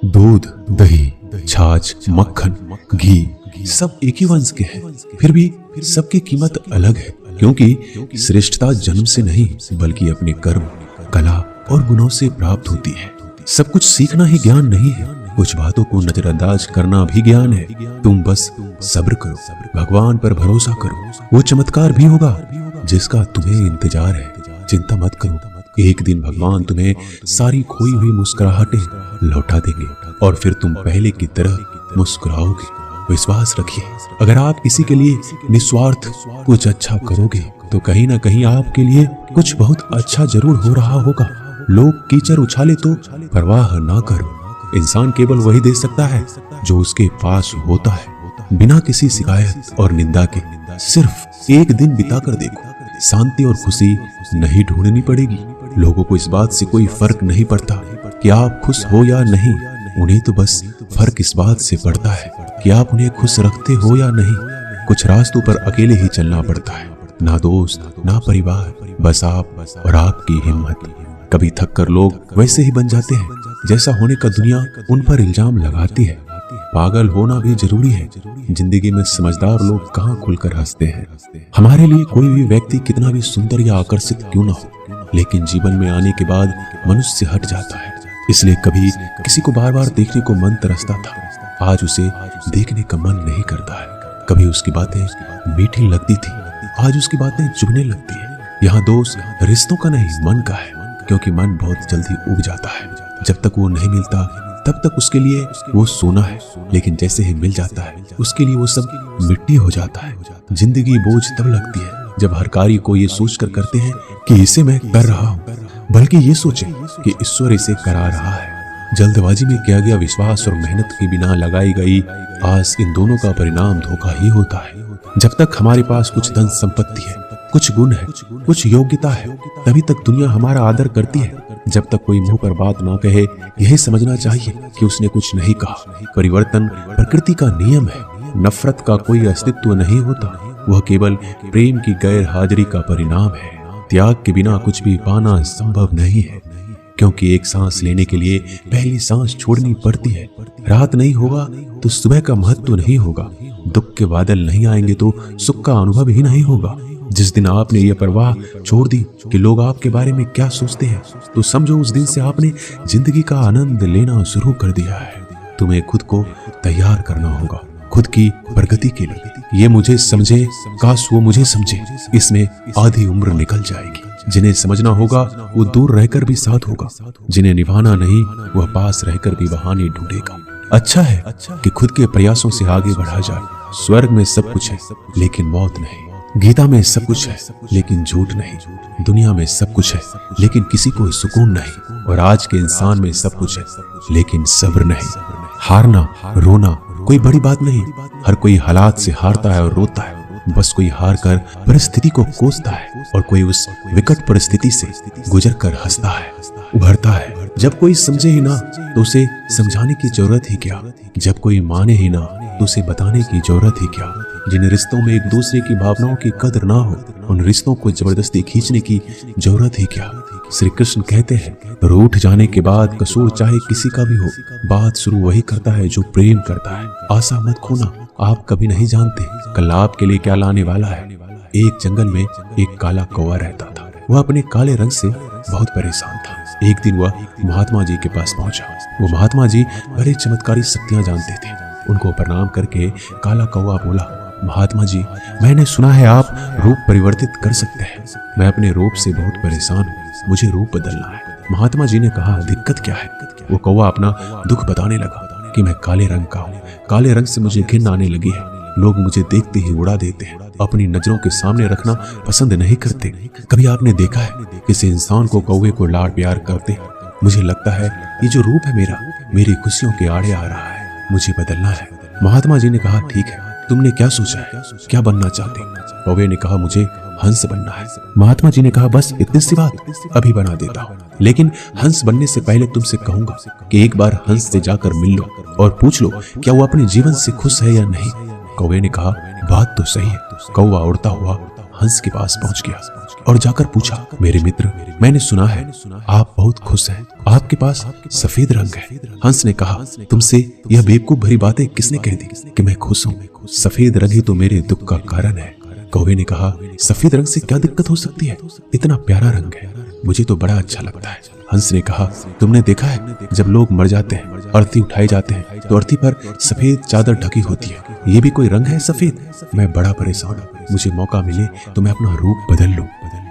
दूध, दही, छाछ, मक्खन, घी सब एक ही वंश के हैं, फिर भी सबकी कीमत अलग है, क्योंकि श्रेष्ठता जन्म से नहीं बल्कि अपने कर्म, कला और गुणों से प्राप्त होती है। सब कुछ सीखना ही ज्ञान नहीं है, कुछ बातों को नजरअंदाज करना भी ज्ञान है। तुम बस सब्र करो, भगवान पर भरोसा करो, वो चमत्कार भी होगा जिसका तुम्हें इंतजार है। चिंता मत करो, एक दिन भगवान तुम्हें सारी खोई हुई मुस्कुराहटें लौटा देंगे और फिर तुम पहले की तरह मुस्कुराओगे। विश्वास रखिए, अगर आप किसी के लिए निस्वार्थ कुछ अच्छा करोगे तो कहीं ना कहीं आपके लिए कुछ बहुत अच्छा जरूर हो रहा होगा। लोग कीचड़ उछाले तो परवाह ना करो, इंसान केवल वही दे सकता है जो उसके पास होता है। बिना किसी शिकायत और निंदा के सिर्फ एक दिन बिताकर देखो, शांति और खुशी नहीं ढूंढनी पड़ेगी। लोगों को इस बात से कोई फर्क नहीं पड़ता कि आप खुश हो या नहीं, उन्हें तो बस फर्क इस बात से पड़ता है कि आप उन्हें खुश रखते हो या नहीं। कुछ रास्तों पर अकेले ही चलना पड़ता है, ना दोस्त ना परिवार, बस आप और आपकी हिम्मत। कभी थक कर लोग वैसे ही बन जाते हैं जैसा होने का दुनिया उन पर इल्जाम लगाती है। पागल होना भी जरूरी है, जिंदगी में समझदार लोग कहाँ खुलकर हंसते हैं। हमारे लिए कोई भी व्यक्ति कितना भी सुंदर या आकर्षित क्यों ना हो, लेकिन जीवन में आने के बाद मनुष्य हट जाता है। इसलिए कभी किसी को बार बार देखने को मन तरसता था, आज उसे देखने का मन नहीं करता है। कभी उसकी बातें मीठी लगती थी, आज उसकी बातें चुभने लगती है। यहाँ दोष रिश्तों का नहीं मन का है, क्योंकि मन बहुत जल्दी उब जाता है। जब तक वो नहीं मिलता तब तक उसके लिए वो सोना है, लेकिन जैसे ही मिल जाता है उसके लिए वो सब मिट्टी हो जाता है। जिंदगी बोझ तब लगती है जब हर कार्य को ये सोचकर करते हैं कि इसे मैं कर रहा हूँ, बल्कि ये सोचे कि ईश्वर इसे करा रहा है। जल्दबाजी में किया गया विश्वास और मेहनत के बिना लगाई गई आस, इन दोनों का परिणाम धोखा ही होता है। जब तक हमारे पास कुछ धन संपत्ति है, कुछ गुण है, कुछ योग्यता है, तभी तक दुनिया हमारा आदर करती है। जब तक कोई मुंह पर बात ना कहे, यही समझना चाहिए कि उसने कुछ नहीं कहा। परिवर्तन प्रकृति का नियम है, नफरत का कोई अस्तित्व नहीं होता, वह केवल प्रेम की गैर हाजिरी का परिणाम है। त्याग के बिना कुछ भी पाना संभव नहीं है, क्योंकि एक सांस लेने के लिए पहली सांस छोड़नी पड़ती है। रात नहीं होगा तो सुबह का महत्व नहीं होगा, दुख के बादल नहीं आएंगे तो सुख का अनुभव ही नहीं होगा। जिस दिन आपने ये परवाह छोड़ दी कि लोग आपके बारे में क्या सोचते हैं, तो समझो उस दिन से आपने जिंदगी का आनंद लेना शुरू कर दिया है। तुम्हें खुद को तैयार करना होगा, खुद की प्रगति के लिए। ये मुझे समझे, काश वो मुझे समझे, इसमें आधी उम्र निकल जाएगी। जिन्हें समझना होगा वो दूर रहकर भी साथ होगा, जिन्हें निभाना नहीं वह पास रहकर भी बहाने ढूंढेगा। अच्छा है कि खुद के प्रयासों से आगे बढ़ा जाए। स्वर्ग में सब कुछ है लेकिन मौत नहीं, गीता में सब कुछ है लेकिन झूठ नहीं, दुनिया में सब कुछ है लेकिन किसी को सुकून नहीं, और आज के इंसान में सब कुछ है लेकिन सब्र नहीं। हारना रोना कोई बड़ी बात नहीं, हर कोई हालात से हारता है और रोता है। बस कोई हार कर परिस्थिति को कोसता है और कोई उस विकट परिस्थिति से गुजर कर हंसता है, उभरता है। जब कोई समझे ही ना तो उसे समझाने की जरूरत ही क्या, जब कोई माने ही ना तो उसे बताने की जरूरत ही क्या। जिन रिश्तों में एक दूसरे की भावनाओं की कदर ना हो, उन रिश्तों को जबरदस्ती खींचने की जरूरत ही क्या। श्री कृष्ण कहते हैं, रूठ जाने के बाद कसूर चाहे किसी का भी हो, बात शुरू वही करता है जो प्रेम करता है। आशा मत खोना, आप कभी नहीं जानते कल आपके लिए क्या लाने वाला है। एक जंगल में एक काला कौवा रहता था। वह अपने काले रंग से बहुत परेशान था। एक दिन वह महात्मा जी के पास पहुंचा। वो महात्मा जी बड़े चमत्कारी शक्तियां जानते थे। उनको प्रणाम करके काला कौवा बोला, महात्मा जी, मैंने सुना है आप रूप परिवर्तित कर सकते हैं। मैं अपने रूप से बहुत परेशान हूँ, मुझे रूप बदलना है। महात्मा जी ने कहा, दिक्कत क्या है? वो कौवा अपना दुख बताने लगा कि मैं काले रंग का हूँ, काले रंग से मुझे घिन आने लगी है। लोग मुझे देखते ही उड़ा देते हैं, अपनी नजरों के सामने रखना पसंद नहीं करते। कभी आपने देखा है किसी इंसान को कौवे को लाड प्यार करते? मुझे लगता है ये जो रूप है मेरा, मेरी खुशियों के आड़े आ रहा है, मुझे बदलना है। महात्मा जी ने कहा, ठीक है, तुमने क्या सोचा है, क्या बनना चाहते? कौवे ने कहा, मुझे हंस बनना है। महात्मा जी ने कहा, बस इतनी सी बात, अभी बना देता हूँ, लेकिन हंस बनने से पहले तुमसे कहूंगा कि एक बार हंस से जाकर मिल लो और पूछ लो क्या वो अपने जीवन से खुश है या नहीं। कौवे ने कहा, बात तो सही है। कौवा उड़ता हुआ हंस के पास पहुंच गया और जाकर पूछा, मेरे मित्र, मैंने सुना है आप बहुत खुश हैं, आपके पास सफेद रंग है। हंस ने कहा, तुमसे यह बेवकूफ भरी बातें किसने कह दी कि मैं खुश हूँ? सफेद रंग ही तो मेरे दुख का कारण है। कौवे ने कहा, सफेद रंग से क्या दिक्कत हो सकती है? इतना प्यारा रंग है, मुझे तो बड़ा अच्छा लगता है। हंस ने कहा, तुमने देखा है जब लोग मर जाते हैं, अर्थी उठाए जाते हैं तो अर्थी पर सफेद चादर ढकी होती है, ये भी कोई रंग है सफेद? मैं बड़ा परेशान हूँ, मुझे मौका मिले तो मैं अपना रूप बदल लूं।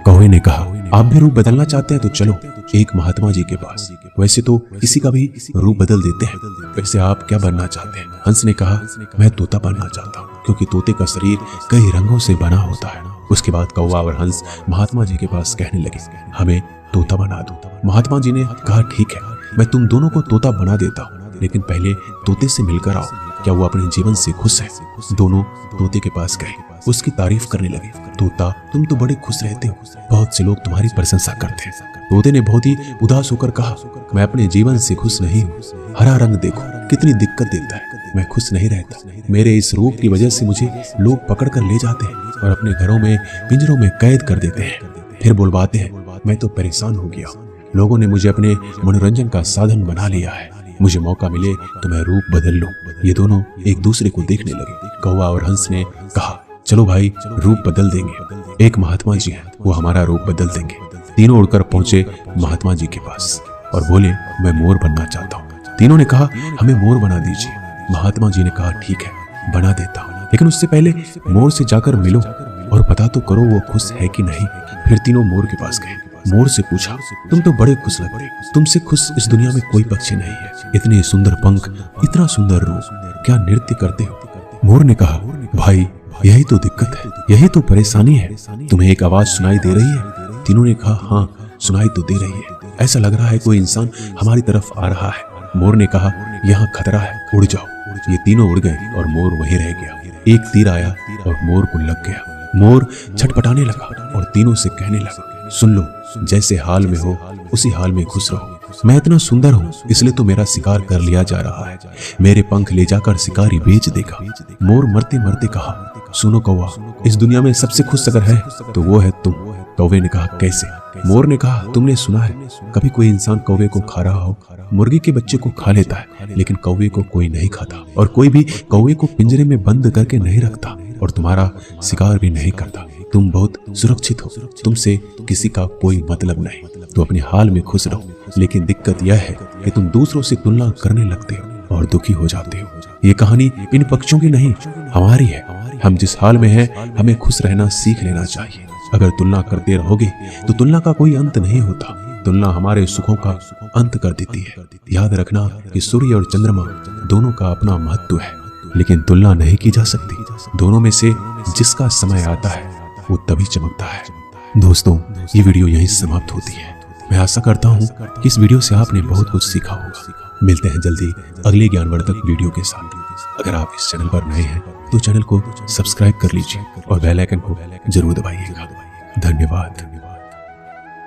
कौवे ने कहा, आप भी रूप बदलना चाहते हैं तो चलो एक महात्मा जी के पास, वैसे तो किसी का भी रूप बदल देते हैं, वैसे आप क्या बनना चाहते हैं? हंस ने कहा, मैं तोता बनना चाहता हूँ, क्योंकि तोते का शरीर कई रंगों से बना होता है। उसके बाद कौवा और हंस महात्मा जी के पास कहने लगे, हमें तोता बना दो। महात्मा जी ने कहा, ठीक है, मैं तुम दोनों को तोता बना देता हूँ, लेकिन पहले तोते से मिलकर आओ, क्या वो अपने जीवन से खुश है? दोनों तोते के पास गए, उसकी तारीफ करने लगे। तोता, तुम तो बड़े खुश रहते हो, बहुत से लोग तुम्हारी प्रशंसा करते हैं। तोते ने बहुत ही उदास होकर कहा, मैं अपने जीवन से खुश नहीं हूँ, हरा रंग देखो कितनी दिक्कत देता है, मैं खुश नहीं रहता। मेरे इस रूप की वजह से मुझे लोग पकड़ कर ले जाते हैं और अपने घरों में पिंजरों में कैद कर देते हैं, फिर बुलवाते हैं। मैं तो परेशान हो गया, लोगों ने मुझे अपने मनोरंजन का साधन बना लिया है, मुझे मौका मिले तो मैं रूप बदल लूं। ये दोनों एक दूसरे को देखने लगे। कौवा और हंस ने कहा, चलो भाई, रूप बदल देंगे, एक महात्मा जी हैं, वो हमारा रूप बदल देंगे। तीनों उड़कर पहुंचे महात्मा जी के पास और बोले, मैं मोर बनना चाहता हूँ। तीनों ने कहा, हमें मोर बना दीजिए। महात्मा जी ने कहा, ठीक है, बना देता हूँ, लेकिन उससे पहले मोर से जाकर मिलो और पता तो करो वो खुश है कि नहीं। फिर तीनों मोर के पास गए। मोर से पूछा, तुम तो बड़े खुश लगते हो, तुमसे खुश इस दुनिया में कोई पक्षी नहीं है, इतने सुंदर पंख, इतना सुंदर रूप, क्या नृत्य करते हो? मोर ने कहा, भाई यही तो दिक्कत है, यही तो परेशानी है, तुम्हें एक आवाज सुनाई दे रही है? तीनों ने कहा, हाँ सुनाई तो दे रही है, ऐसा लग रहा है कोई इंसान हमारी तरफ आ रहा है। मोर ने कहा, यहाँ खतरा है, उड़ जाओ। ये तीनों उड़ गए और मोर वहीं रह गया। एक तीर आया और मोर को लग गया। मोर छटपटाने लगा और तीनों से कहने लगा, सुन लो, जैसे हाल में हो उसी हाल में खुश रहो। मैं इतना सुंदर हूँ इसलिए तो मेरा शिकार कर लिया जा रहा है, मेरे पंख ले जाकर शिकारी बेच देगा। मोर मरते मरते कहा, सुनो कौवा, इस दुनिया में सबसे खुश अगर है तो वो है तुम। कौवे ने कहा, कैसे? मोर ने कहा, तुमने सुना है कभी कोई इंसान कौवे को खा रहा हो? मुर्गी के बच्चे को खा लेता है, लेकिन कौवे को कोई नहीं खाता, और कोई भी कौवे को पिंजरे में बंद करके नहीं रखता और तुम्हारा शिकार भी नहीं करता। तुम बहुत सुरक्षित हो, तुमसे किसी का कोई मतलब नहीं, तो अपने हाल में खुश रहो। लेकिन दिक्कत यह है कि तुम दूसरों से तुलना करने लगते हो और दुखी हो जाते हो। ये कहानी इन पक्षियों की नहीं, हमारी है। हम जिस हाल में हैं, हमें खुश रहना सीख लेना चाहिए। अगर तुलना करते रहोगे तो तुलना का कोई अंत नहीं होता, तुलना हमारे सुखों का अंत कर देती है। याद रखना कि सूर्य और चंद्रमा दोनों का अपना महत्व है, लेकिन तुलना नहीं की जा सकती। दोनों में से जिसका समय आता है वो तभी चमकता है। दोस्तों, ये वीडियो यहीं समाप्त होती है। मैं आशा करता हूँ कि इस वीडियो से आपने बहुत कुछ सीखा होगा। मिलते हैं जल्दी अगले ज्ञानवर्धक वीडियो के साथ। अगर आप इस चैनल पर नए हैं तो चैनल को सब्सक्राइब कर लीजिए और बेल आइकन को जरूर दबाइएगा। धन्यवाद।